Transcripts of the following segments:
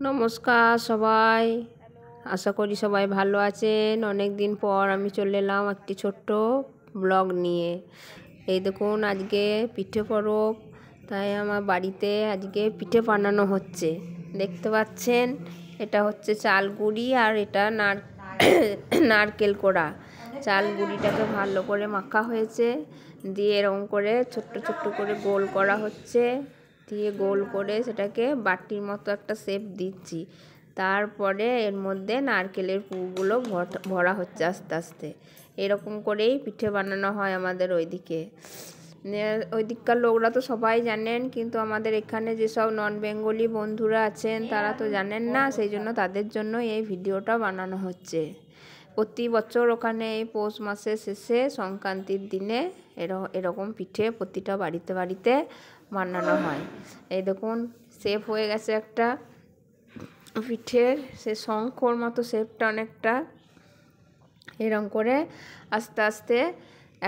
নমস্কার সবাই, আশা করি সবাই ভালো আছেন। অনেক দিন পর আমি চলে এলাম একটি ছোট্ট ব্লগ নিয়ে। এই দেখুন, আজকে পিঠে পরব, তাই আমার বাড়িতে আজকে পিঠে বানানো হচ্ছে। দেখতে পাচ্ছেন, এটা হচ্ছে চাল গুঁড়ি আর এটা নারকেল কোড়া। চাল গুঁড়িটাকে ভালো করে মাখা হয়েছে, দিয়ে এরকম করে ছোট্ট ছোট্ট করে গোল করা হচ্ছে, দিয়ে গোল করে সেটাকে বাটির মতো একটা শেপ দিচ্ছি। তারপরে এর মধ্যে নারকেলের পুরগুলো ভরা হচ্ছে আস্তে আস্তে। এরকম করেই পিঠে বানানো হয় আমাদের ওইদিকে। ওই দিককার লোকরা তো সবাই জানেন, কিন্তু আমাদের এখানে যেসব নন বেঙ্গলি বন্ধুরা আছেন তারা তো জানেন না, সেই জন্য তাদের জন্য এই ভিডিওটা বানানো হচ্ছে। প্রতি বছর ওখানে এই পৌষ মাসের শেষে সংক্রান্তির দিনে এরকম পিঠে প্রতিটা বাড়িতে বাড়িতে বানানো হয়। এই দেখুন, শেপ হয়ে গেছে একটা পিঠের, সে শঙ্খর মতো শেপটা অনেকটা। এরকম করে আস্তে আস্তে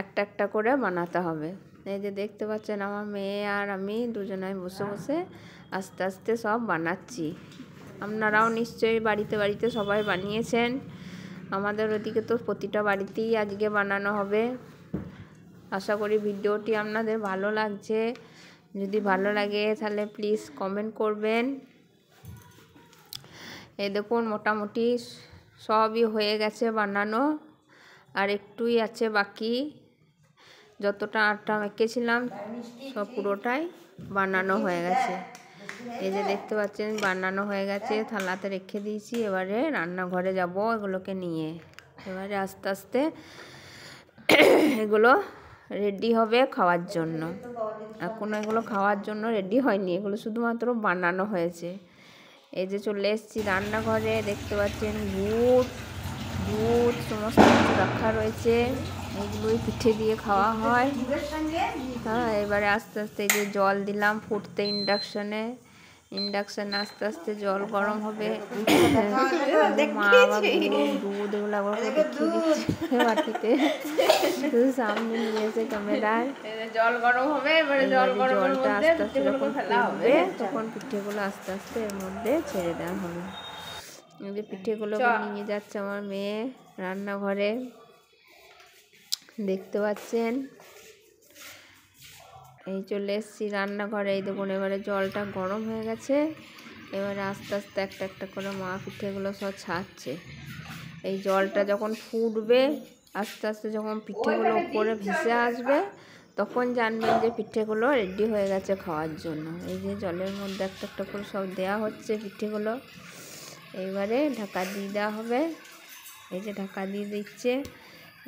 একটা একটা করে বানাতে হবে। এই যে দেখতে পাচ্ছেন, আমার মেয়ে আর আমি দুজনাই বসে বসে আস্তে আস্তে সব বানাচ্ছি। আপনারাও নিশ্চয়ই বাড়িতে বাড়িতে সবাই বানিয়েছেন। আমাদের ওদিকে তো প্রতিটা বাড়িতেই আজকে বানানো হবে। আশা করি ভিডিওটি আপনাদের ভালো লাগছে। যদি ভালো লাগে তাহলে প্লিজ কমেন্ট করবেন। এই দেখুন, মোটামুটি সবই হয়ে গেছে বানানো, আর একটুই আছে বাকি। যতটা আটা মেখেছিলাম সব পুরোটাই বানানো হয়ে গেছে। এই যে দেখতে পাচ্ছেন, বানানো হয়ে গেছে, থালাতে রেখে দিয়েছি। এবারে রান্নাঘরে যাব এগুলোকে নিয়ে। এবারে আস্তে আস্তে এগুলো রেডি হবে খাওয়ার জন্য। এখনও এগুলো খাওয়ার জন্য রেডি হয়নি, এগুলো শুধুমাত্র বানানো হয়েছে। এই যে চলে এসেছি রান্নাঘরে, দেখতে পাচ্ছেন দুধ সমস্ত কিছু রাখা রয়েছে। এগুলোই পিঠে দিয়ে খাওয়া হয়। হ্যাঁ, এবারে আস্তে আস্তে এই যে জল দিলাম ফুটতে ইন্ডাকশানে আস্তে আস্তে জল গরম হবে। মা আবার দুধ এগুলো আবার দেখিয়ে দিচ্ছে বাটিতে, শুধু সামনে নিয়েছে ক্যামেরায়। জল গরম হবে, এবারে জলটা আস্তে আস্তে যখন ফুটবে তখন পিঠেগুলো আস্তে আস্তে এর মধ্যে ছেড়ে দেওয়া হবে। এই যে পিঠেগুলোকে নিয়ে যাচ্ছে আমার মেয়ে রান্নাঘরে, দেখতে পাচ্ছেন। এই চলে এসেছি রান্নাঘরে। এই দেখুন, এবারে জলটা গরম হয়ে গেছে। এবারে আস্তে আস্তে একটা একটা করে মা পিঠেগুলো সব ছাড়ছে। এই জলটা যখন ফুটবে, আস্তে আস্তে যখন পিঠেগুলো উপরে ভেসে আসবে, তখন জানবেন যে পিঠেগুলো রেডি হয়ে গেছে খাওয়ার জন্য। এই যে জলের মধ্যে একটা একটা করে সব দেওয়া হচ্ছে পিঠেগুলো। এইবারে ঢাকা দিয়ে দেওয়া হবে। এই যে ঢাকা দিয়ে দিচ্ছে।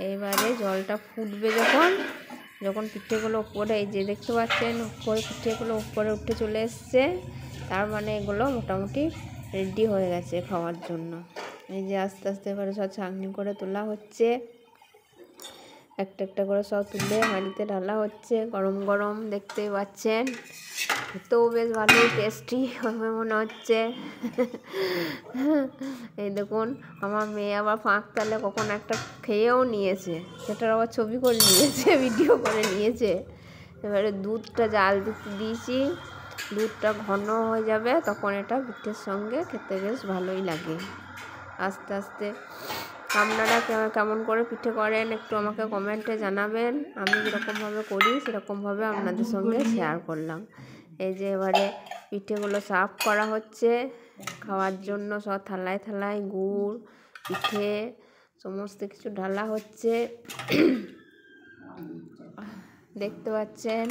এইবারে জলটা ফুটবে যখন পিঠেগুলো উপরে, এই যে দেখতে পাচ্ছেন উপরে পিঠেগুলো উপরে উঠে চলে এসছে, তার মানে এগুলো মোটামুটি রেডি হয়ে গেছে খাওয়ার জন্য। এই যে আস্তে আস্তে এবারে সব ছাঁকনি করে তোলা হচ্ছে, একটা একটা করে সব তুলে হাঁড়িতে ঢালা হচ্ছে। গরম গরম দেখতেই পাচ্ছেন, তো বেশ ভালোই টেস্টি হবে মনে হচ্ছে। এই দেখুন, আমার মেয়ে আবার ফাঁক তালে কখন একটা খেয়েও নিয়েছে, সেটার আবার ছবি করে নিয়েছে, ভিডিও করে নিয়েছে। এবারে দুধটা জাল দিতে দিয়েছি, দুধটা ঘন হয়ে যাবে, তখন এটা পিঠের সঙ্গে খেতে বেশ ভালোই লাগে। আস্তে আস্তে আপনারা কেমন করে পিঠে করেন একটু আমাকে কমেন্টে জানাবেন। আমি যেরকমভাবে করি সেরকমভাবে আপনাদের সঙ্গে শেয়ার করলাম। এই যে এবারে পিঠেগুলো সার্ভ করা হচ্ছে খাওয়ার জন্য, সব থালায় থালায় গুড় পিঠে সমস্ত কিছু ঢালা হচ্ছে। দেখতে পাচ্ছেন।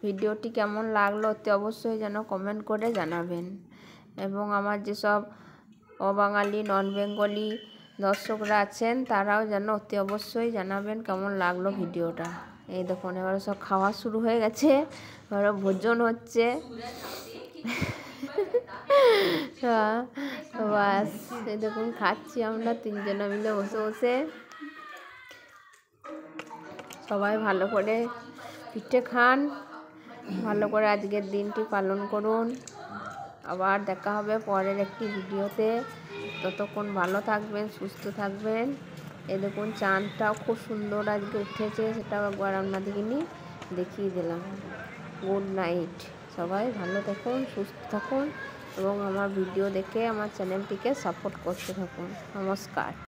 ভিডিওটি কেমন লাগলো অতি অবশ্যই যেন কমেন্ট করে জানাবেন, এবং আমার যেসব অবাঙালি নন বেঙ্গলি দর্শকরা আছেন তারাও যেন অতি অবশ্যই জানাবেন কেমন লাগলো ভিডিওটা। এই দেখুন, এবারে সব খাওয়া শুরু হয়ে গেছে, এবারে ভোজন হচ্ছে। বাস, এই দেখুন খাচ্ছি আমরা তিনজনে মিলে বসে বসে। সবাই ভালো করে পিঠে খান, ভালো করে আজকের দিনটি পালন করুন। আবার দেখা হবে পরের একটি ভিডিওতে। ততক্ষণ ভালো থাকবেন, সুস্থ থাকবেন। এই দেখুন, চাঁদটাও খুব সুন্দর আজকে উঠেছে, সেটাও একবার আপনাদেরকে দেখিয়ে দিলাম। গুড নাইট, সবাই ভালো থাকুন, সুস্থ থাকুন, এবং আমার ভিডিও দেখে আমার চ্যানেলটিকে সাপোর্ট করতে থাকুন। নমস্কার।